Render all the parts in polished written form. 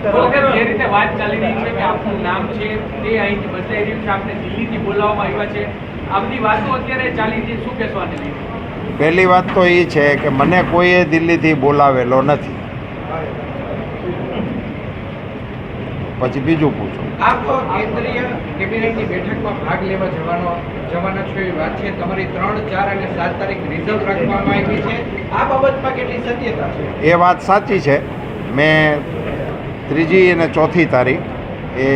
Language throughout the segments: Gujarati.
જે રીતે વાત ચાલી રહી છે કે આપનું નામ છે તે અહીંથી બદલાઈ રહ્યું છે, આપને દિલ્હીથી બોલાવવામાં આવ્યા છે, આ બધી વાતો અત્યારે ચાલી છે, શું કહેશો આને લઈને? પહેલી વાત તો એ છે કે મને કોઈએ દિલ્હીથી બોલાવેલો નથી. પછી બીજું પૂછો. આપ કેન્દ્રીય કેબિનેટની બેઠકમાં ભાગ લેવા જવાના છો એવી વાત છે. તમારી 3, 4 અને 7 તારીખ રિઝર્વ રાખવામાં આવી છે. આ બાબતમાં કેટલી સત્યતા છે? એ વાત સાચી છે. મેં 3જી અને 4થી તારીખ એ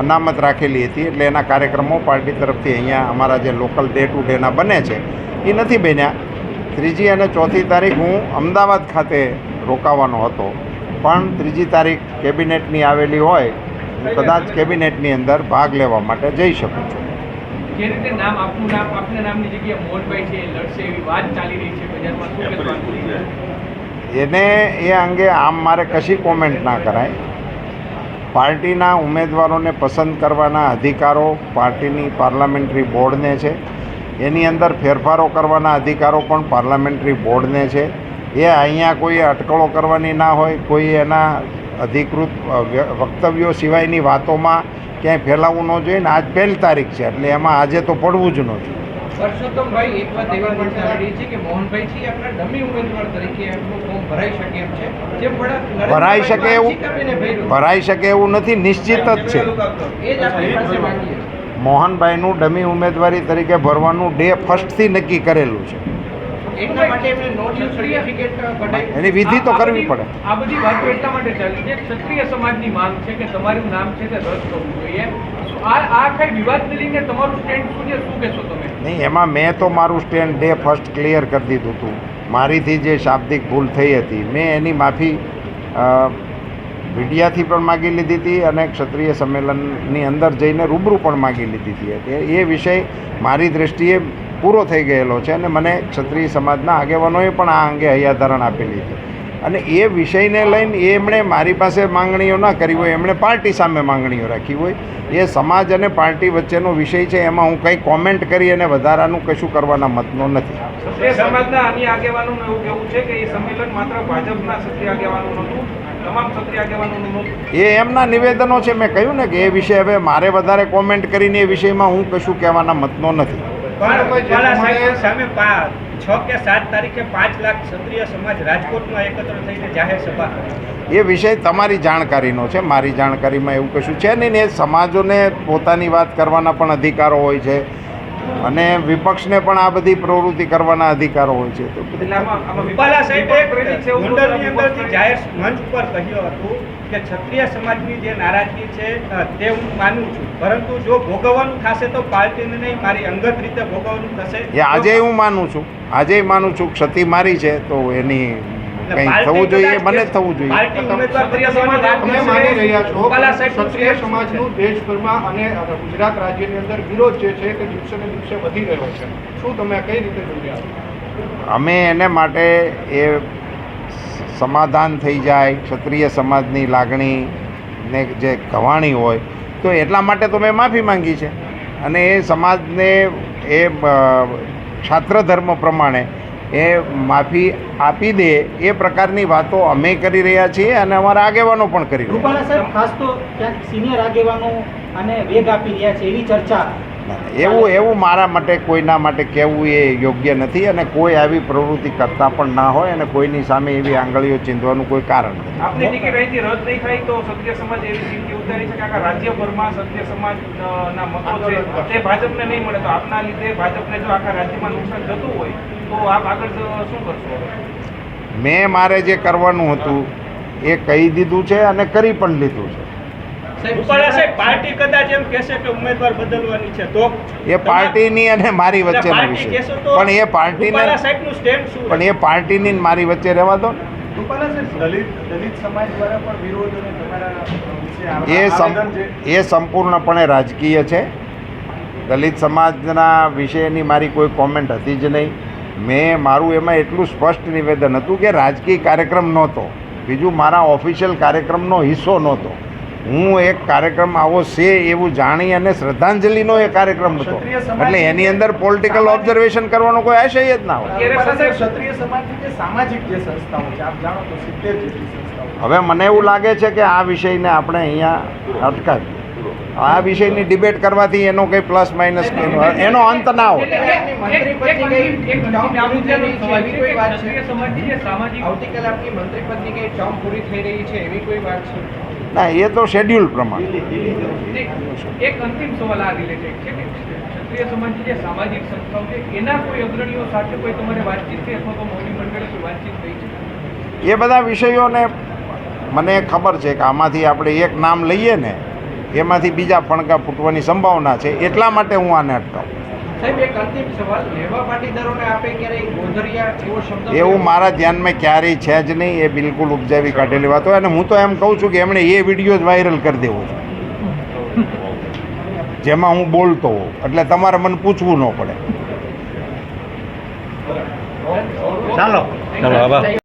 અનામત રાખેલી હતી, એટલે એના કાર્યક્રમો પાર્ટી તરફથી અહીંયા અમારા જે લોકલ ડે ટુ ડેના બને છે એ નથી બન્યા. 3જી અને 4થી તારીખ હું અમદાવાદ ખાતે રોકાવાનો હતો, પણ 3જી તારીખ કેબિનેટની આવેલી હોય, હું કદાચ કેબિનેટની અંદર ભાગ લેવા માટે જઈ શકું છું. જે રીતે આપના નામની જગ્યાએ મોહનભાઈ છે લડશે એવી વાત ચાલી રહી છે બજારમાં, શું કહેશો? એને એ અંગે આમ મારે કશી કોમેન્ટ ના કરાય. પાર્ટીના ઉમેદવારોને પસંદ કરવાના અધિકારો પાર્ટીની પાર્લામેન્ટરી બોર્ડને છે, એની અંદર ફેરફારો કરવાના અધિકારો પણ પાર્લામેન્ટરી બોર્ડને છે. એ અહીંયા કોઈ અટકળો કરવાની ના હોય, કોઈ એના અધિકૃત વક્તવ્યો સિવાયની વાતોમાં ક્યાંય ફેલાવવું ન જોઈએ. ને આજ 1 તારીખ છે, એટલે એમાં આજે તો પડવું જ ન જોઈએ. પરસોત્તમભાઈ, એક વાત એવી પણ ચાલી રહી છે કે મોહનભાઈ છે આપણા ડમી ઉમેદવાર તરીકે એમનું ફોર્મ ભરાઈ શકે એમ છે, જે ભરાઈ શકે એવું નથી, નિશ્ચિત જ છે. એ જ આપણી પાસે માંગીએ. મોહનભાઈનું ડમી ઉમેદવારી તરીકે ભરવાનું ડે 1થી નક્કી કરેલું છે. એટલા માટે એમને નોટ સર્ટિફિકેટ કઢાઈ, એની વિધિ તો કરવી પડે. આ બધી વાતો એટલા માટે ચાલી છે. ક્ષત્રિય સમાજની માંગ છે કે તમારું નામ છે તે રદ કરવું જોઈએ. આ કઈ વિવાદને લઈને તમારું સ્ટેન્ડ શું છે, શું કહેશો તમે? નહીં, એમાં મેં તો મારું સ્ટેન્ડ ડે 1 ક્લિયર કરી દીધું હતું. મારીથી જે શાબ્દિક ભૂલ થઈ હતી, મેં એની માફી મીડિયાથી પણ માગી લીધી હતી અને ક્ષત્રિય સંમેલનની અંદર જઈને રૂબરૂ પણ માગી લીધી હતી. એ વિષય મારી દૃષ્ટિએ પૂરો થઈ ગયેલો છે અને મને ક્ષત્રિય સમાજના આગેવાનોએ પણ આ અંગે હૈયાધારણ આપેલી છે. અને એ વિષયને લઈને એમણે મારી પાસે માંગણીઓ ના કરી હોય, એમણે પાર્ટી સામે માંગણીઓ રાખી હોય. એ સમાજ અને પાર્ટી વચ્ચેનો વિષય છે, એમાં હું કંઈ કોમેન્ટ કરી અને વધારાનું કશું કરવાના મતનો નથી. ક્ષત્રિય સમાજના અન્ય આગેવાનોનું એવું કહેવું છે કે એ સંમેલન માત્ર ભાજપના ક્ષત્રિય આગેવાનો નહોતું, તમામ ક્ષત્રિય આગેવાનોનું નહોતું. એ એમના નિવેદનો છે. મેં કહ્યું ને કે એ વિષય હવે મારે વધારે કોમેન્ટ કરીને એ વિષયમાં હું કશું કહેવાના મતનો નથી. સામે 6 કે 7 તારીખે 5 લાખ ક્ષત્રિય સમાજ રાજકોટમાં એકત્ર થઈને જાહેર સભા. એ વિષય તમારી જાણકારીનો છે, મારી જાણકારીમાં એવું કશું છે નહીં. ને સમાજોને પોતાની વાત કરવાના પણ અધિકારો હોય છે અને વિપક્ષને પણ આ બધી પ્રવૃત્તિ કરવાના અધિકારો હોય છે. તો રૂપાલા સાહેબે ગોંડલની અંદરથી જાહેર મંચ પર કહ્યું હતું કે ક્ષત્રિય સમાજની જે નારાજગી છે તે હું માનું છું, પરંતુ જો ભોગવવાનું થશે તો પાર્ટીને નહીં, મારી અંગત રીતે ભોગવવાનું થશે. એ આજે હું માનું છું, આજે માનું છું. ક્ષતિ મારી છે તો એની કંઈ થવું જોઈએ, મને જ થવું જોઈએ. પાર્ટી ઉમેદવાર તમે માની રહ્યા છો રૂપાલા સાહેબ ક્ષત્રિય સમાજનું દેશભરમાં અને ગુજરાત રાજ્યની અંદર વિરોધ જે છે તે દિવસે ને દિવસે વધી રહ્યો છે, શું તમે કઈ રીતે જોઈ રહ્યા છો? અમે એને માટે એ સમાધાન થઈ જાય, ક્ષત્રિય સમાજની લાગણીને જે કવાણી હોય તો એટલા માટે તો મેં માફી માંગી છે. અને એ સમાજને એ ક્ષાત્ર ધર્મ પ્રમાણે એ માફી આપી દે એ પ્રકારની વાતો અમે કરી રહ્યા છીએ અને અમારા આગેવાનો પણ કરી રહ્યા. રૂપાલા સાહેબ ખાસ તો ક્યાંક સિનિયર આગેવાનો અને વેગ આપી રહ્યા છે એવી ચર્ચા. એવું મારા માટે કોઈના માટે કહેવું એ યોગ્ય નથી અને કોઈ આવી પ્રવૃત્તિ કરતા પણ ના હોય અને કોઈની સામે એવી આંગળીઓ ચીંધવાનું કોઈ કારણ નથી. આપની ટિકિટ અહીંથી રદ નહીં થાય તો ક્ષત્રિય સમાજ એવી ચીમકી ઉતારી છે કે આખા રાજ્યભરમાં ક્ષત્રિય સમાજના મતો છે તે ભાજપને નહીં મળે, તો આપના લીધે ભાજપને જો આખા રાજ્યમાં નુકસાન થતું હોય તો આપ આગળ શું કરશો? મેં મારે જે કરવાનું હતું એ કહી દીધું છે અને કરી પણ લીધું છે. રૂપાલા સાહેબ, પાર્ટી કદાચ એમ કહેશે કે ઉમેદવાર બદલવાની છે તો એ પાર્ટીની અને મારી વચ્ચેનો વિષય, પણ એ પાર્ટીને પણ એ પાર્ટીની મારી વચ્ચે રહેવા દો. રૂપાલા સાહેબ, દલિત સમાજ દ્વારા પણ વિરોધ અને તમારા એ સંપૂર્ણપણે રાજકીય છે. દલિત સમાજના વિષયની મારી કોઈ કોમેન્ટ હતી જ નહીં. મારું એમાં એટલું સ્પષ્ટ નિવેદન હતું કે રાજકીય કાર્યક્રમ નહોતો, બીજું મારા ઓફિશિયલ કાર્યક્રમનો હિસ્સો નહોતો. હું એક કાર્યક્રમ આવો છે એવું જાણી અને શ્રદ્ધાંજલિનો એ કાર્યક્મ હતો, એટલે એની અંદર પોલિટિકલ ઓબ્ઝર્વેશન કરવાનો કોઈ આશય જ ના હોય. ક્ષત્રિય સમાજની જે સામાજિક જે સંસ્થાઓ છે, આપ જાણો તો 70 જેટલી સંસ્થાઓ. હવે મને એવું લાગે છે કે આ વિષયને આપણે અહીંયા અટકાવીએ. આ વિષયની ડિબેટ કરવાથી એનો કંઈ પ્લસ માઇનસ એનો અંત ના હોય. મંત્રી પદની કઈ ટર્મ પૂરી થઈ રહી છે એવી કોઈ વાત છે? આવતીકાલે આપની મંત્રી પદની કઈ ટર્મ પૂરી થઈ રહી છે એવી કોઈ વાત છે? ના, એ તો શેડ્યુલ પ્રમાણે. એક અંતિમ સવાલ આ રિલેટેડ છે કે ક્ષત્રિય સમાજની જે સામાજિક સંસ્થાઓ છે એના કોઈ અગ્રણીઓ સાથે કોઈ તમારે વાતચીત થઈ અથવા તો મોવડી મંડળે કોઈ વાતચીત થઈ છે? એ બધા વિષયોને મને ખબર છે કે આમાંથી આપણે એક નામ લઈએ ને એમાંથી બીજા ફણકા ફૂટવાની સંભાવના છે, એટલા માટે હું આને અટકાવું. સાહેબ, એક અંતિમ સવાલ, લેવા પાટીદારોને આપે ક્યારેય ગોધરિયા એવો શબ્દ એવું મારા ધ્યાનમાં ક્યારેય છે જ નહીં. એ બિલકુલ ઉપજાવી કાઢેલી વાત હોય, અને હું તો એમ કહું છું કે એમણે એ વિડીયો જ વાયરલ કરી દેવો છે જેમાં હું બોલતો હોઉં, એટલે તમારે મને પૂછવું ન પડે. ચાલો. ચાલો આભાર.